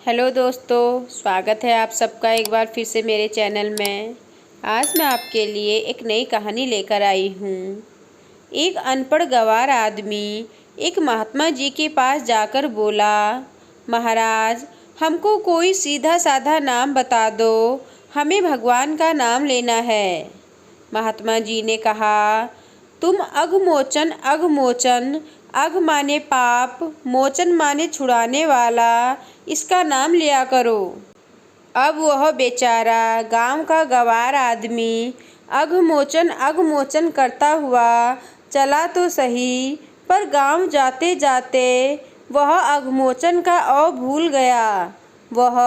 Hello दोस्तों, स्वागत है आप सबका एक बार फिर से मेरे चैनल में। आज मैं आपके लिए एक नई कहानी लेकर आई हूँ। एक अनपढ़ गँवार आदमी एक महात्मा जी के पास जाकर बोला, महाराज, हमको कोई सीधा साधा नाम बता दो, हमें भगवान का नाम लेना है। महात्मा जी ने कहा, तुम अघमोचन अघमोचन, अघ माने पाप, मोचन माने छुड़ाने वाला, इसका नाम लिया करो। अब वह बेचारा गांव का गँवार आदमी अघमोचन करता हुआ चला तो सही, पर गांव जाते जाते वह अघमोचन का अ भूल गया। वह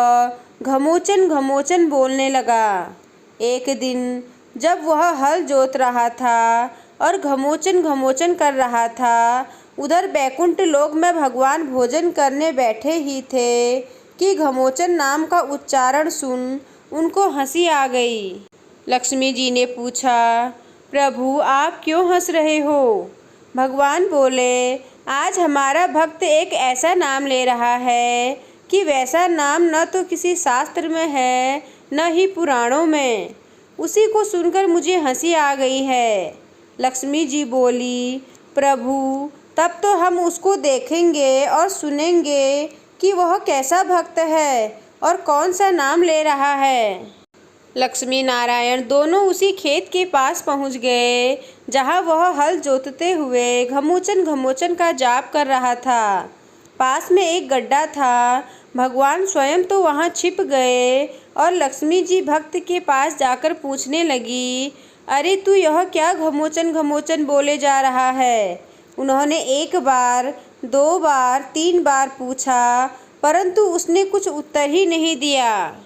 घमोचन बोलने लगा। एक दिन जब वह हल जोत रहा था और घमोचन कर रहा था, उधर बैकुंठ लोक में भगवान भोजन करने बैठे ही थे कि घमोचन नाम का उच्चारण सुन उनको हंसी आ गई। लक्ष्मी जी ने पूछा, प्रभु आप क्यों हंस रहे हो? भगवान बोले, आज हमारा भक्त एक ऐसा नाम ले रहा है कि वैसा नाम न तो किसी शास्त्र में है न ही पुराणों में। उसी को सुनकर मुझे हंसी आ गई है। लक्ष्मी जी बोली, प्रभु तब तो हम उसको देखेंगे और सुनेंगे कि वह कैसा भक्त है और कौन सा नाम ले रहा है। लक्ष्मी नारायण दोनों उसी खेत के पास पहुंच गए जहां वह हल जोतते हुए घमोचन का जाप कर रहा था। पास में एक गड्ढा था। भगवान स्वयं तो वहां छिप गए और लक्ष्मी जी भक्त के पास जाकर पूछने लगी, अरे तू यह क्या घमोचन बोले जा रहा है? उन्होंने एक बार, दो बार, तीन बार पूछा, परंतु उसने कुछ उत्तर ही नहीं दिया।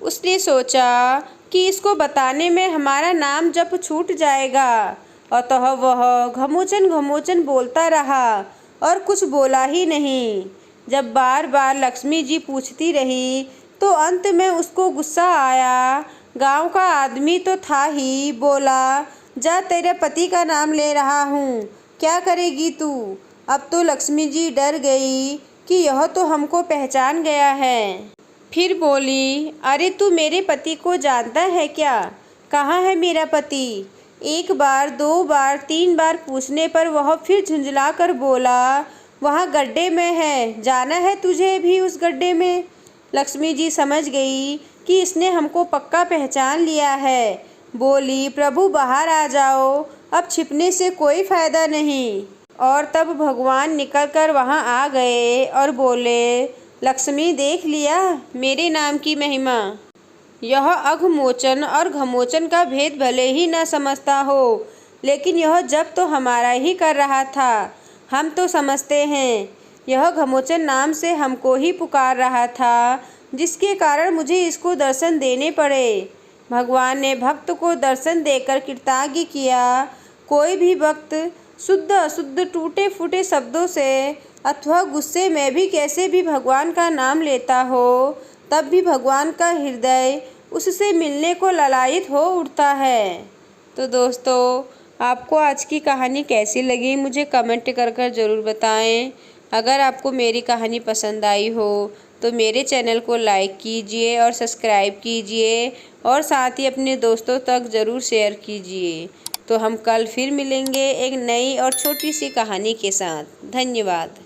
उसने सोचा कि इसको बताने में हमारा नाम जप छूट जाएगा, अतः वह घमोचन बोलता रहा और कुछ बोला ही नहीं। जब बार बार लक्ष्मी जी पूछती रही तो अंत में उसको गुस्सा आया। गांव का आदमी तो था ही, बोला, जा तेरे पति का नाम ले रहा हूँ, क्या करेगी तू? अब तो लक्ष्मी जी डर गई कि यह तो हमको पहचान गया है। फिर बोली, अरे तू मेरे पति को जानता है क्या? कहाँ है मेरा पति? एक बार, दो बार, तीन बार पूछने पर वह फिर झुंझला कर बोला, वहाँ गड्ढे में है, जाना है तुझे भी उस गड्ढे में। लक्ष्मी जी समझ गई कि इसने हमको पक्का पहचान लिया है। बोली, प्रभु बाहर आ जाओ, अब छिपने से कोई फायदा नहीं। और तब भगवान निकलकर वहां आ गए और बोले, लक्ष्मी देख लिया मेरे नाम की महिमा। यह अघमोचन और घमोचन का भेद भले ही न समझता हो, लेकिन यह जब तो हमारा ही कर रहा था। हम तो समझते हैं यह घमोचन नाम से हमको ही पुकार रहा था, जिसके कारण मुझे इसको दर्शन देने पड़े। भगवान ने भक्त को दर्शन देकर कृतज्ञ किया। कोई भी भक्त शुद्ध अशुद्ध, टूटे फूटे शब्दों से अथवा गुस्से में भी कैसे भी भगवान का नाम लेता हो, तब भी भगवान का हृदय उससे मिलने को ललायित हो उठता है। तो दोस्तों, आपको आज की कहानी कैसी लगी मुझे कमेंट कर ज़रूर बताएं। अगर आपको मेरी कहानी पसंद आई हो तो मेरे चैनल को लाइक कीजिए और सब्सक्राइब कीजिए और साथ ही अपने दोस्तों तक ज़रूर शेयर कीजिए। तो हम कल फिर मिलेंगे एक नई और छोटी सी कहानी के साथ। धन्यवाद।